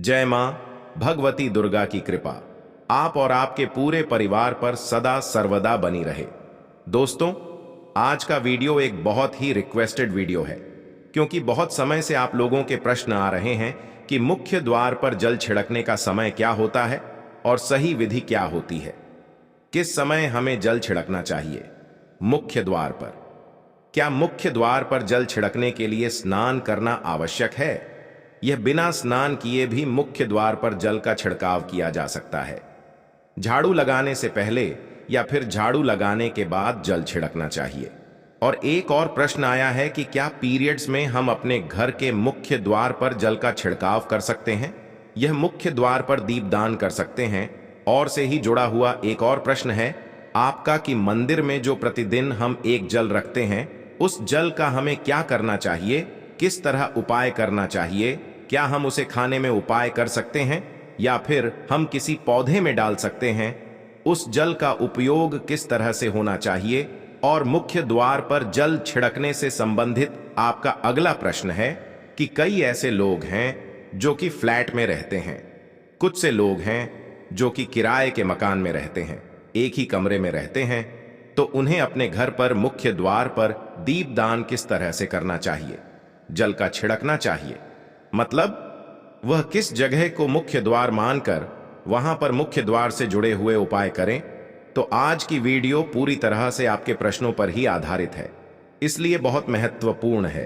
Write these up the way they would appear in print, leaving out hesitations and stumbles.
जय मां भगवती दुर्गा की कृपा आप और आपके पूरे परिवार पर सदा सर्वदा बनी रहे। दोस्तों, आज का वीडियो एक बहुत ही रिक्वेस्टेड वीडियो है, क्योंकि बहुत समय से आप लोगों के प्रश्न आ रहे हैं कि मुख्य द्वार पर जल छिड़कने का समय क्या होता है और सही विधि क्या होती है। किस समय हमें जल छिड़कना चाहिए? मुख्य द्वार पर। क्या मुख्य द्वार पर जल छिड़कने के लिए स्नान करना आवश्यक है? यह बिना स्नान किए भी मुख्य द्वार पर जल का छिड़काव किया जा सकता है। झाड़ू लगाने से पहले या फिर झाड़ू लगाने के बाद जल छिड़कना चाहिए। और एक और प्रश्न आया है कि क्या पीरियड्स में हम अपने घर के मुख्य द्वार पर जल का छिड़काव कर सकते हैं? यह मुख्य द्वार पर दीपदान कर सकते हैं? और से ही जुड़ा हुआ एक और प्रश्न है आपका कि मंदिर में जो प्रतिदिन हम एक जल रखते हैं, उस जल का हमें क्या करना चाहिए, किस तरह उपाय करना चाहिए? क्या हम उसे खाने में उपाय कर सकते हैं या फिर हम किसी पौधे में डाल सकते हैं? उस जल का उपयोग किस तरह से होना चाहिए? और मुख्य द्वार पर जल छिड़कने से संबंधित आपका अगला प्रश्न है कि कई ऐसे लोग हैं जो कि फ्लैट में रहते हैं, कुछ से लोग हैं जो कि किराए के मकान में रहते हैं, एक ही कमरे में रहते हैं, तो उन्हें अपने घर पर मुख्य द्वार पर दीपदान किस तरह से करना चाहिए, जल का छिड़कना चाहिए? मतलब वह किस जगह को मुख्य द्वार मानकर वहां पर मुख्य द्वार से जुड़े हुए उपाय करें? तो आज की वीडियो पूरी तरह से आपके प्रश्नों पर ही आधारित है, इसलिए बहुत महत्वपूर्ण है।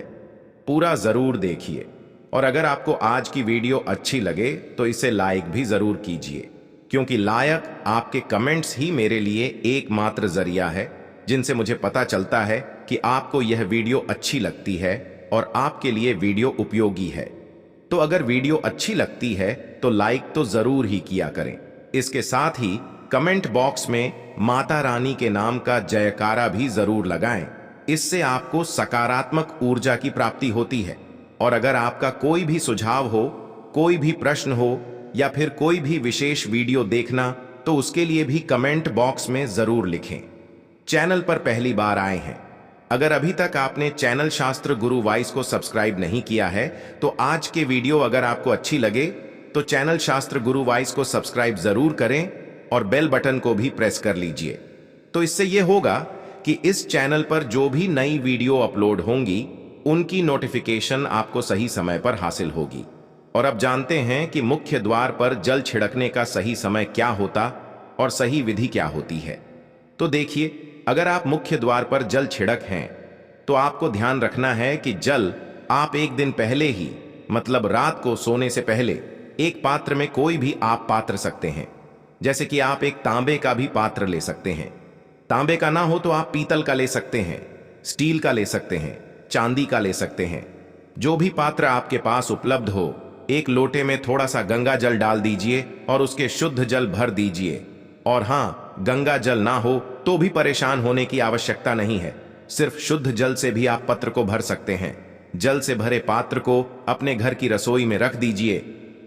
पूरा जरूर देखिए और अगर आपको आज की वीडियो अच्छी लगे तो इसे लाइक भी जरूर कीजिए, क्योंकि लायक आपके कमेंट्स ही मेरे लिए एकमात्र जरिया है जिनसे मुझे पता चलता है कि आपको यह वीडियो अच्छी लगती है और आपके लिए वीडियो उपयोगी है। तो अगर वीडियो अच्छी लगती है तो लाइक तो जरूर ही किया करें। इसके साथ ही कमेंट बॉक्स में माता रानी के नाम का जयकारा भी जरूर लगाएं। इससे आपको सकारात्मक ऊर्जा की प्राप्ति होती है। और अगर आपका कोई भी सुझाव हो, कोई भी प्रश्न हो या फिर कोई भी विशेष वीडियो देखना, तो उसके लिए भी कमेंट बॉक्स में जरूर लिखें। चैनल पर पहली बार आए हैं, अगर अभी तक आपने चैनल शास्त्र गुरु वॉइस को सब्सक्राइब नहीं किया है, तो आज के वीडियो अगर आपको अच्छी लगे तो चैनल शास्त्र गुरु वॉइस को सब्सक्राइब जरूर करें और बेल बटन को भी प्रेस कर लीजिए। तो इससे यह होगा कि इस चैनल पर जो भी नई वीडियो अपलोड होंगी उनकी नोटिफिकेशन आपको सही समय पर हासिल होगी। और अब जानते हैं कि मुख्य द्वार पर जल छिड़कने का सही समय क्या होता और सही विधि क्या होती है। तो देखिए, अगर आप मुख्य द्वार पर जल छिड़क हैं तो आपको ध्यान रखना है कि जल आप एक दिन पहले ही, मतलब रात को सोने से पहले, एक पात्र में कोई भी आप पात्र सकते हैं। जैसे कि आप एक तांबे का भी पात्र ले सकते हैं। तांबे का ना हो तो आप पीतल का ले सकते हैं, स्टील का ले सकते हैं, चांदी का ले सकते हैं। जो भी पात्र आपके पास उपलब्ध हो, एक लोटे में थोड़ा सा गंगा जल डाल दीजिए और उसके शुद्ध जल भर दीजिए। और हाँ, गंगा जल ना हो तो भी परेशान होने की आवश्यकता नहीं है, सिर्फ शुद्ध जल से भी आप पत्र को भर सकते हैं। जल से भरे पात्र को अपने घर की रसोई में रख दीजिए।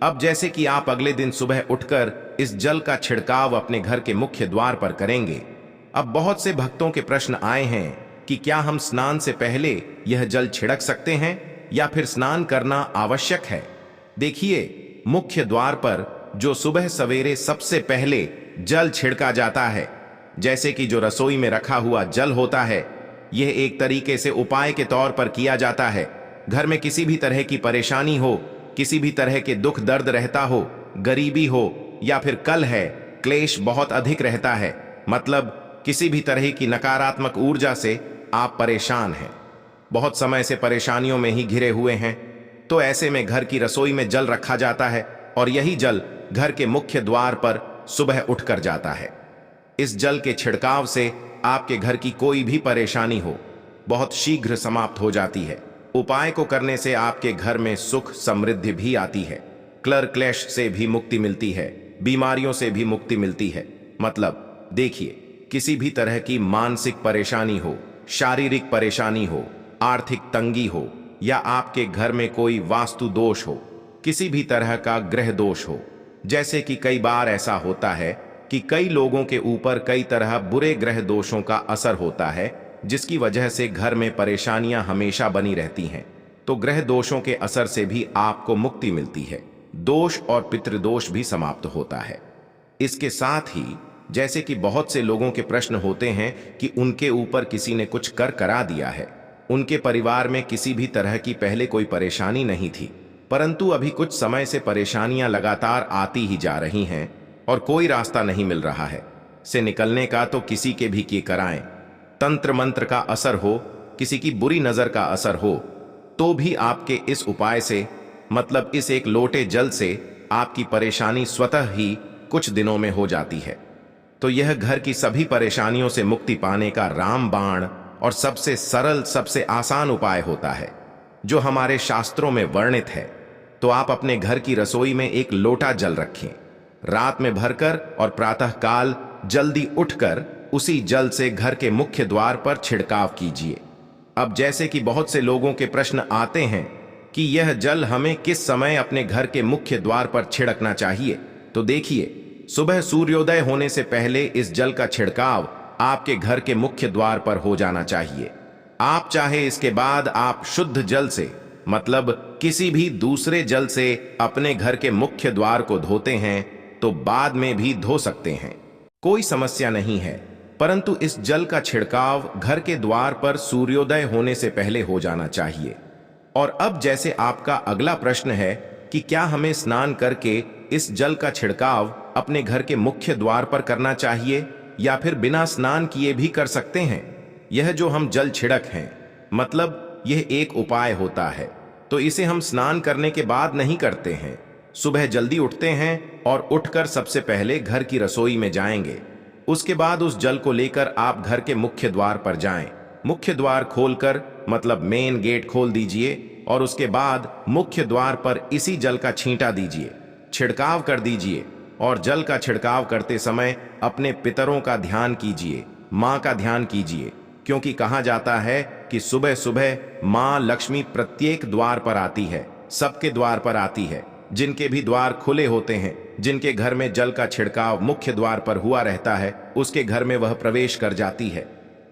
अब जैसे कि आप अगले दिन सुबह उठकर इस जल का छिड़काव अपने घर के मुख्य द्वार पर करेंगे। अब बहुत से भक्तों के प्रश्न आए हैं कि क्या हम स्नान से पहले यह जल छिड़क सकते हैं या फिर स्नान करना आवश्यक है? देखिए, मुख्य द्वार पर जो सुबह सवेरे सबसे पहले जल छिड़का जाता है, जैसे कि जो रसोई में रखा हुआ जल होता है, यह एक तरीके से उपाय के तौर पर किया जाता है। घर में किसी भी तरह की परेशानी हो, किसी भी तरह के दुख दर्द रहता हो, गरीबी हो या फिर कल है, क्लेश बहुत अधिक रहता है, मतलब किसी भी तरह की नकारात्मक ऊर्जा से आप परेशान हैं, बहुत समय से परेशानियों में ही घिरे हुए हैं, तो ऐसे में घर की रसोई में जल रखा जाता है और यही जल घर के मुख्य द्वार पर सुबह उठकर जाता है। इस जल के छिड़काव से आपके घर की कोई भी परेशानी हो बहुत शीघ्र समाप्त हो जाती है। उपाय को करने से आपके घर में सुख समृद्धि भी आती है, क्लेश से भी मुक्ति मिलती है, बीमारियों से भी मुक्ति मिलती है। मतलब देखिए, किसी भी तरह की मानसिक परेशानी हो, शारीरिक परेशानी हो, आर्थिक तंगी हो या आपके घर में कोई वास्तु दोष हो, किसी भी तरह का ग्रह दोष हो, जैसे कि कई बार ऐसा होता है कि कई लोगों के ऊपर कई तरह बुरे ग्रह दोषों का असर होता है, जिसकी वजह से घर में परेशानियां हमेशा बनी रहती हैं। तो ग्रह दोषों के असर से भी आपको मुक्ति मिलती है। दोष और पितृदोष भी समाप्त होता है। इसके साथ ही जैसे कि बहुत से लोगों के प्रश्न होते हैं कि उनके ऊपर किसी ने कुछ कर करा दिया है, उनके परिवार में किसी भी तरह की पहले कोई परेशानी नहीं थी, परंतु अभी कुछ समय से परेशानियां लगातार आती ही जा रही हैं और कोई रास्ता नहीं मिल रहा है से निकलने का, तो किसी के भी किए कराएं, तंत्र मंत्र का असर हो, किसी की बुरी नजर का असर हो, तो भी आपके इस उपाय से, मतलब इस एक लोटे जल से, आपकी परेशानी स्वतः ही कुछ दिनों में हो जाती है। तो यह घर की सभी परेशानियों से मुक्ति पाने का रामबाण और सबसे सरल, सबसे आसान उपाय होता है, जो हमारे शास्त्रों में वर्णित है। तो आप अपने घर की रसोई में एक लोटा जल रखें, रात में भरकर और प्रातःकाल जल्दी उठकर उसी जल से घर के मुख्य द्वार पर छिड़काव कीजिए। अब जैसे कि बहुत से लोगों के प्रश्न आते हैं कि यह जल हमें किस समय अपने घर के मुख्य द्वार पर छिड़कना चाहिए, तो देखिए, सुबह सूर्योदय होने से पहले इस जल का छिड़काव आपके घर के मुख्य द्वार पर हो जाना चाहिए। आप चाहे इसके बाद आप शुद्ध जल से, मतलब किसी भी दूसरे जल से अपने घर के मुख्य द्वार को धोते हैं तो बाद में भी धो सकते हैं, कोई समस्या नहीं है। परंतु इस जल का छिड़काव घर के द्वार पर सूर्योदय होने से पहले हो जाना चाहिए। और अब जैसे आपका अगला प्रश्न है कि क्या हमें स्नान करके इस जल का छिड़काव अपने घर के मुख्य द्वार पर करना चाहिए या फिर बिना स्नान किए भी कर सकते हैं। यह जो हम जल छिड़क हैं, मतलब यह एक उपाय होता है, तो इसे हम स्नान करने के बाद नहीं करते हैं। सुबह जल्दी उठते हैं और उठकर सबसे पहले घर की रसोई में जाएंगे। उसके बाद उस जल को लेकर आप घर के मुख्य द्वार पर जाएं। मुख्य द्वार खोलकर, मतलब मेन गेट खोल दीजिए और उसके बाद मुख्य द्वार पर इसी जल का छींटा दीजिए, छिड़काव कर दीजिए। और जल का छिड़काव करते समय अपने पितरों का ध्यान कीजिए, माँ का ध्यान कीजिए, क्योंकि कहा जाता है कि सुबह सुबह माँ लक्ष्मी प्रत्येक द्वार पर आती है, सबके द्वार पर आती है। जिनके भी द्वार खुले होते हैं, जिनके घर में जल का छिड़काव मुख्य द्वार पर हुआ रहता है, उसके घर में वह प्रवेश कर जाती है।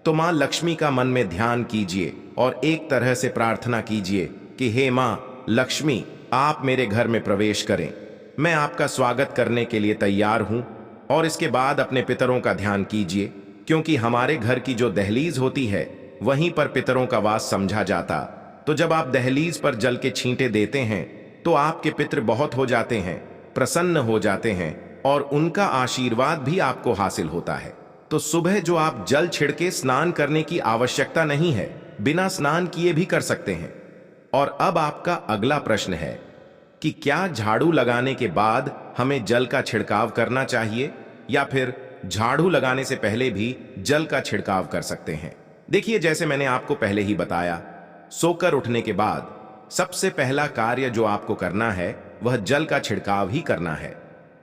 तो माँ लक्ष्मी का मन में ध्यान कीजिए और एक तरह से प्रार्थना कीजिए कि हे माँ लक्ष्मी, आप मेरे घर में प्रवेश करें, मैं आपका स्वागत करने के लिए तैयार हूं। और इसके बाद अपने पितरों का ध्यान कीजिए, क्योंकि हमारे घर की जो दहलीज होती है वहीं पर पितरों का वास समझा जाता। तो जब आप दहलीज पर जल के छींटे देते हैं तो आपके पितृ बहुत हो जाते हैं, प्रसन्न हो जाते हैं और उनका आशीर्वाद भी आपको हासिल होता है। तो सुबह जो आप जल छिड़के स्नान करने की आवश्यकता नहीं है, बिना स्नान किए भी कर सकते हैं। और अब आपका अगला प्रश्न है कि क्या झाड़ू लगाने के बाद हमें जल का छिड़काव करना चाहिए या फिर झाड़ू लगाने से पहले भी जल का छिड़काव कर सकते हैं। देखिए, जैसे मैंने आपको पहले ही बताया, सोकर उठने के बाद सबसे पहला कार्य जो आपको करना है वह जल का छिड़काव ही करना है।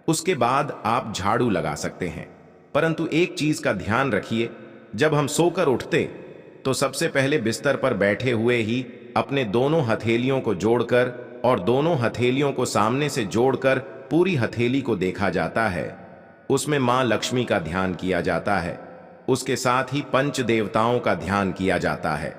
उसके बाद आप झाड़ू लगा सकते हैं। परंतु एक चीज का ध्यान रखिए, जब हम सोकर उठते तो सबसे पहले बिस्तर पर बैठे हुए ही अपने दोनों हथेलियों को जोड़कर और दोनों हथेलियों को सामने से जोड़कर पूरी हथेली को देखा जाता है। उसमें मां लक्ष्मी का ध्यान किया जाता है। उसके साथ ही पंच देवताओं का ध्यान किया जाता है।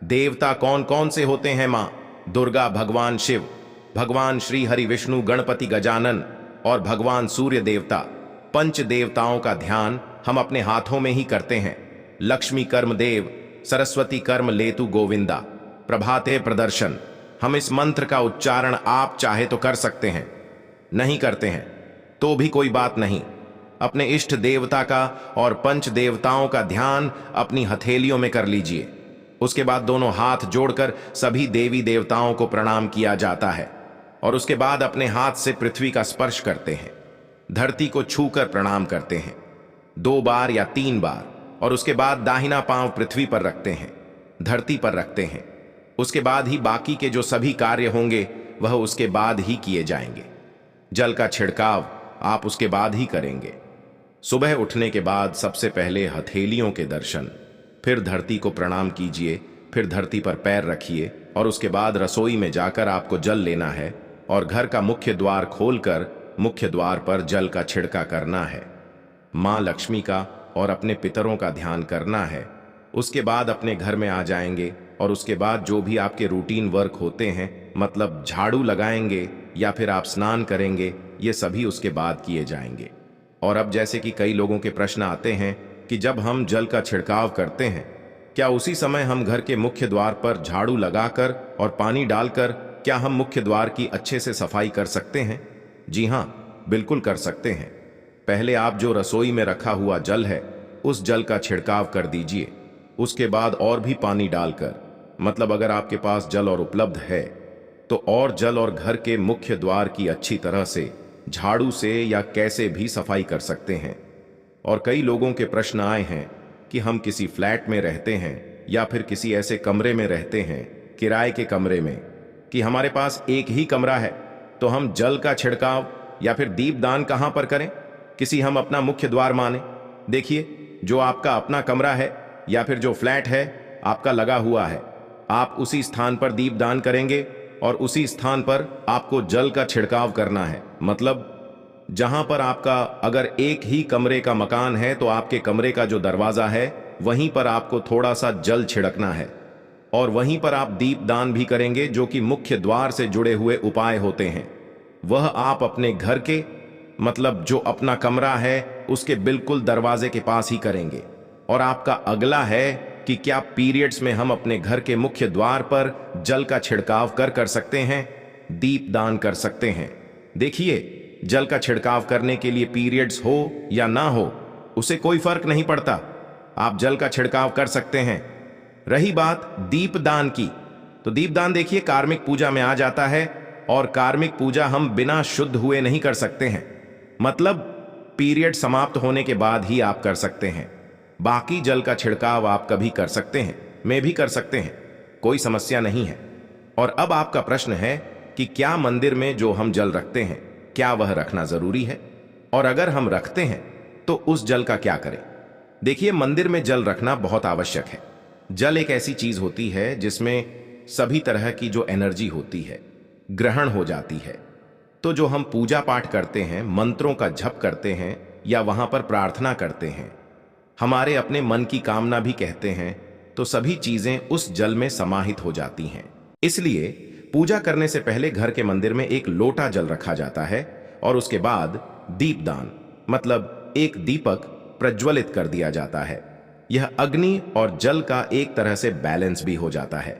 देवता कौन कौन से होते हैं? मां दुर्गा, भगवान शिव, भगवान श्री हरि विष्णु, गणपति गजानन और भगवान सूर्य देवता। पंच देवताओं का ध्यान हम अपने हाथों में ही करते हैं। लक्ष्मी कर्म देव, सरस्वती कर्म लेतु गोविंदा, प्रभाते प्रदर्शन। हम इस मंत्र का उच्चारण आप चाहे तो कर सकते हैं, नहीं करते हैं तो भी कोई बात नहीं। अपने इष्ट देवता का और पंच देवताओं का ध्यान अपनी हथेलियों में कर लीजिए। उसके बाद दोनों हाथ जोड़कर सभी देवी देवताओं को प्रणाम किया जाता है और उसके बाद अपने हाथ से पृथ्वी का स्पर्श करते हैं, धरती को छूकर प्रणाम करते हैं 2 बार या 3 बार, और उसके बाद दाहिना पांव पृथ्वी पर रखते हैं, धरती पर रखते हैं। उसके बाद ही बाकी के जो सभी कार्य होंगे वह उसके बाद ही किए जाएंगे। जल का छिड़काव आप उसके बाद ही करेंगे। सुबह उठने के बाद सबसे पहले हथेलियों के दर्शन, फिर धरती को प्रणाम कीजिए, फिर धरती पर पैर रखिए और उसके बाद रसोई में जाकर आपको जल लेना है और घर का मुख्य द्वार खोलकर मुख्य द्वार पर जल का छिड़का करना है। मां लक्ष्मी का और अपने पितरों का ध्यान करना है। उसके बाद अपने घर में आ जाएंगे और उसके बाद जो भी आपके रूटीन वर्क होते हैं, मतलब झाड़ू लगाएंगे, या फिर आप स्नान करेंगे, ये सभी उसके बाद किए जाएंगे। और अब जैसे कि कई लोगों के प्रश्न आते हैं कि जब हम जल का छिड़काव करते हैं, क्या उसी समय हम घर के मुख्य द्वार पर झाड़ू लगाकर और पानी डालकर क्या हम मुख्य द्वार की अच्छे से सफाई कर सकते हैं? जी हाँ, बिल्कुल कर सकते हैं। पहले आप जो रसोई में रखा हुआ जल है, उस जल का छिड़काव कर दीजिए। उसके बाद और भी पानी डालकर, मतलब अगर आपके पास जल और उपलब्ध है तो और जल और घर के मुख्य द्वार की अच्छी तरह से झाड़ू से या कैसे भी सफाई कर सकते हैं। और कई लोगों के प्रश्न आए हैं कि हम किसी फ्लैट में रहते हैं या फिर किसी ऐसे कमरे में रहते हैं, किराए के कमरे में, कि हमारे पास एक ही कमरा है, तो हम जल का छिड़काव या फिर दीपदान कहां पर करें? किसी हम अपना मुख्य द्वार माने। देखिए, जो आपका अपना कमरा है या फिर जो फ्लैट है आपका लगा हुआ है, आप उसी स्थान पर दीपदान करेंगे और उसी स्थान पर आपको जल का छिड़काव करना है। मतलब जहां पर आपका अगर एक ही कमरे का मकान है तो आपके कमरे का जो दरवाजा है वहीं पर आपको थोड़ा सा जल छिड़कना है और वहीं पर आप दीपदान भी करेंगे, जो कि मुख्य द्वार से जुड़े हुए उपाय होते हैं। वह आप अपने घर के, मतलब जो अपना कमरा है उसके बिल्कुल दरवाजे के पास ही करेंगे। और आपका अगला है कि क्या पीरियड्स में हम अपने घर के मुख्य द्वार पर जल का छिड़काव कर सकते हैं, दीपदान कर सकते हैं। देखिए, जल का छिड़काव करने के लिए पीरियड्स हो या ना हो, उसे कोई फर्क नहीं पड़ता, आप जल का छिड़काव कर सकते हैं। रही बात दीपदान की, तो दीपदान देखिए कार्मिक पूजा में आ जाता है और कार्मिक पूजा हम बिना शुद्ध हुए नहीं कर सकते हैं। मतलब पीरियड समाप्त होने के बाद ही आप कर सकते हैं। बाकी जल का छिड़काव आप कभी कर सकते हैं, मैं भी कर सकते हैं, कोई समस्या नहीं है। और अब आपका प्रश्न है कि क्या मंदिर में जो हम जल रखते हैं, क्या वह रखना जरूरी है? और अगर हम रखते हैं तो उस जल का क्या करें? देखिए, मंदिर में जल रखना बहुत आवश्यक है। जल एक ऐसी चीज होती है जिसमें सभी तरह की जो एनर्जी होती है ग्रहण हो जाती है। तो जो हम पूजा पाठ करते हैं, मंत्रों का जप करते हैं या वहां पर प्रार्थना करते हैं, हमारे अपने मन की कामना भी कहते हैं, तो सभी चीजें उस जल में समाहित हो जाती हैं। इसलिए पूजा करने से पहले घर के मंदिर में एक लोटा जल रखा जाता है और उसके बाद दीपदान, मतलब एक दीपक प्रज्वलित कर दिया जाता है। यह अग्नि और जल का एक तरह से बैलेंस भी हो जाता है।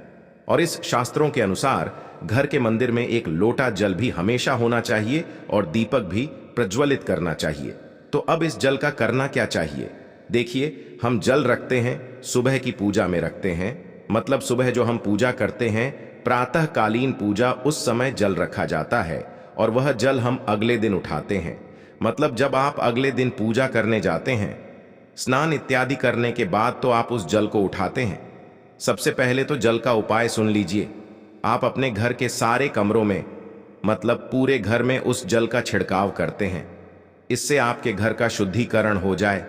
और इस शास्त्रों के अनुसार घर के मंदिर में एक लोटा जल भी हमेशा होना चाहिए और दीपक भी प्रज्वलित करना चाहिए। तो अब इस जल का करना क्या चाहिए? देखिए, हम जल रखते हैं, सुबह की पूजा में रखते हैं, मतलब सुबह जो हम पूजा करते हैं, प्रातःकालीन पूजा, उस समय जल रखा जाता है और वह जल हम अगले दिन उठाते हैं। मतलब जब आप अगले दिन पूजा करने जाते हैं, स्नान इत्यादि करने के बाद तो आप उस जल को उठाते हैं। सबसे पहले तो जल का उपाय सुन लीजिए। आप अपने घर के सारे कमरों में, मतलब पूरे घर में उस जल का छिड़काव करते हैं। इससे आपके घर का शुद्धिकरण हो जाए,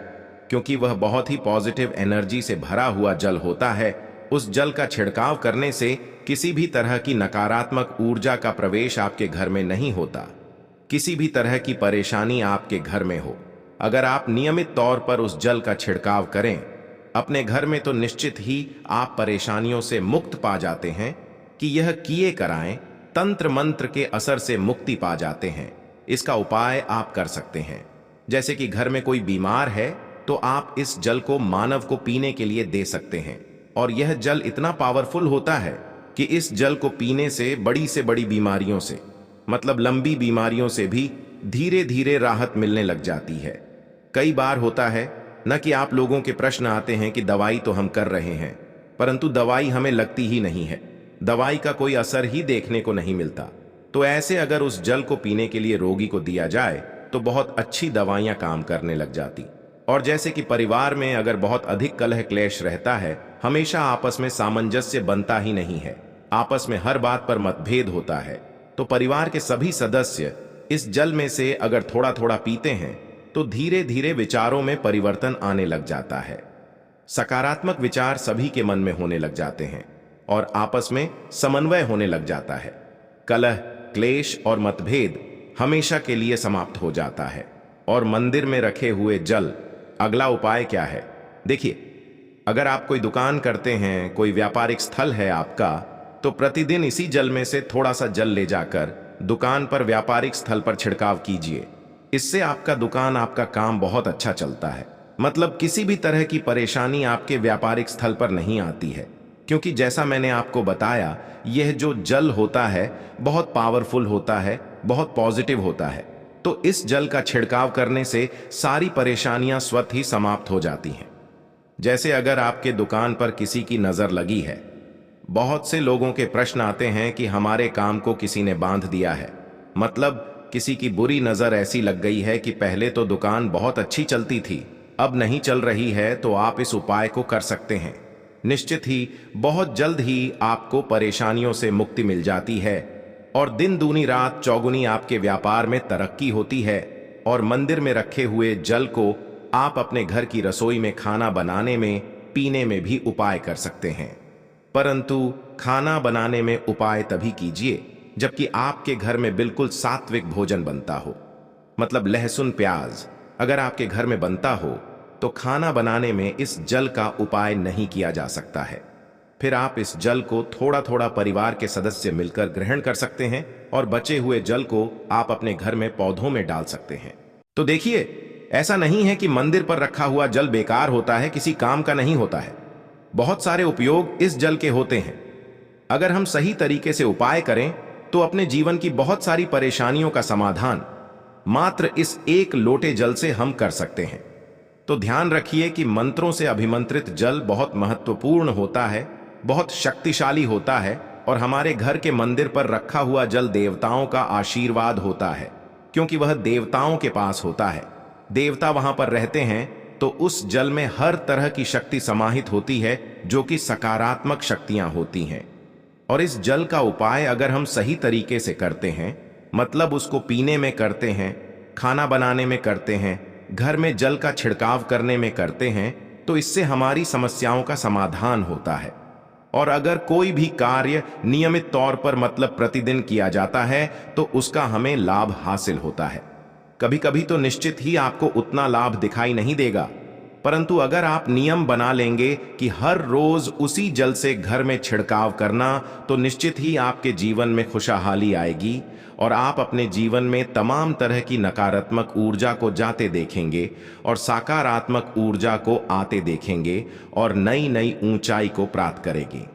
क्योंकि वह बहुत ही पॉजिटिव एनर्जी से भरा हुआ जल होता है। उस जल का छिड़काव करने से किसी भी तरह की नकारात्मक ऊर्जा का प्रवेश आपके घर में नहीं होता, किसी भी तरह की परेशानी आपके घर में हो। अगर आप नियमित तौर पर उस जल का छिड़काव करें अपने घर में, तो निश्चित ही आप परेशानियों से मुक्त पा जाते हैं कि यह किए कराएं, तंत्र मंत्र के असर से मुक्ति पा जाते हैं। इसका उपाय आप कर सकते हैं। जैसे कि घर में कोई बीमार है तो आप इस जल को मानव को पीने के लिए दे सकते हैं। और यह जल इतना पावरफुल होता है कि इस जल को पीने से बड़ी बीमारियों से, मतलब लंबी बीमारियों से भी धीरे धीरे राहत मिलने लग जाती है। कई बार होता है न कि आप लोगों के प्रश्न आते हैं कि दवाई तो हम कर रहे हैं, परंतु दवाई हमें लगती ही नहीं है, दवाई का कोई असर ही देखने को नहीं मिलता। तो ऐसे अगर उस जल को पीने के लिए रोगी को दिया जाए तो बहुत अच्छी दवाइयां काम करने लग जाती। और जैसे कि परिवार में अगर बहुत अधिक कलह क्लेश रहता है, हमेशा आपस में सामंजस्य बनता ही नहीं है, आपस में हर बात पर मतभेद होता है, तो परिवार के सभी सदस्य इस जल में से अगर थोड़ा थोड़ा पीते हैं तो धीरे धीरे विचारों में परिवर्तन आने लग जाता है। सकारात्मक विचार सभी के मन में होने लग जाते हैं और आपस में समन्वय होने लग जाता है। कलह, क्लेश और मतभेद हमेशा के लिए समाप्त हो जाता है। और मंदिर में रखे हुए जल, अगला उपाय क्या है? देखिए, अगर आप कोई दुकान करते हैं, कोई व्यापारिक स्थल है आपका, तो प्रतिदिन इसी जल में से थोड़ा सा जल ले जाकर दुकान पर व्यापारिक स्थल पर छिड़काव कीजिए। इससे आपका दुकान, आपका काम बहुत अच्छा चलता है। मतलब किसी भी तरह की परेशानी आपके व्यापारिक स्थल पर नहीं आती है, क्योंकि जैसा मैंने आपको बताया, यह जो जल होता है बहुत पावरफुल होता है, बहुत पॉजिटिव होता है। तो इस जल का छिड़काव करने से सारी परेशानियां स्वतः ही समाप्त हो जाती हैं। जैसे अगर आपके दुकान पर किसी की नजर लगी है, बहुत से लोगों के प्रश्न आते हैं कि हमारे काम को किसी ने बांध दिया है, मतलब किसी की बुरी नजर ऐसी लग गई है कि पहले तो दुकान बहुत अच्छी चलती थी, अब नहीं चल रही है। तो आप इस उपाय को कर सकते हैं। निश्चित ही बहुत जल्द ही आपको परेशानियों से मुक्ति मिल जाती है और दिन दूनी रात चौगुनी आपके व्यापार में तरक्की होती है। और मंदिर में रखे हुए जल को आप अपने घर की रसोई में खाना बनाने में, पीने में भी उपाय कर सकते हैं। परंतु खाना बनाने में उपाय तभी कीजिए जबकि आपके घर में बिल्कुल सात्विक भोजन बनता हो, मतलब लहसुन प्याज अगर आपके घर में बनता हो तो खाना बनाने में इस जल का उपाय नहीं किया जा सकता है। फिर आप इस जल को थोड़ा थोड़ा परिवार के सदस्य मिलकर ग्रहण कर सकते हैं और बचे हुए जल को आप अपने घर में पौधों में डाल सकते हैं। तो देखिए, ऐसा नहीं है कि मंदिर पर रखा हुआ जल बेकार होता है, किसी काम का नहीं होता है। बहुत सारे उपयोग इस जल के होते हैं। अगर हम सही तरीके से उपाय करें तो अपने जीवन की बहुत सारी परेशानियों का समाधान मात्र इस एक लोटे जल से हम कर सकते हैं। तो ध्यान रखिए कि मंत्रों से अभिमंत्रित जल बहुत महत्वपूर्ण होता है, बहुत शक्तिशाली होता है और हमारे घर के मंदिर पर रखा हुआ जल देवताओं का आशीर्वाद होता है, क्योंकि वह देवताओं के पास होता है। देवता वहां पर रहते हैं तो उस जल में हर तरह की शक्ति समाहित होती है, जो कि सकारात्मक शक्तियां होती हैं। और इस जल का उपाय अगर हम सही तरीके से करते हैं, मतलब उसको पीने में करते हैं, खाना बनाने में करते हैं, घर में जल का छिड़काव करने में करते हैं, तो इससे हमारी समस्याओं का समाधान होता है। और अगर कोई भी कार्य नियमित तौर पर, मतलब प्रतिदिन किया जाता है, तो उसका हमें लाभ हासिल होता है। कभी कभी तो निश्चित ही आपको उतना लाभ दिखाई नहीं देगा, परंतु अगर आप नियम बना लेंगे कि हर रोज उसी जल से घर में छिड़काव करना, तो निश्चित ही आपके जीवन में खुशहाली आएगी और आप अपने जीवन में तमाम तरह की नकारात्मक ऊर्जा को जाते देखेंगे और सकारात्मक ऊर्जा को आते देखेंगे और नई नई ऊंचाई को प्राप्त करेंगे।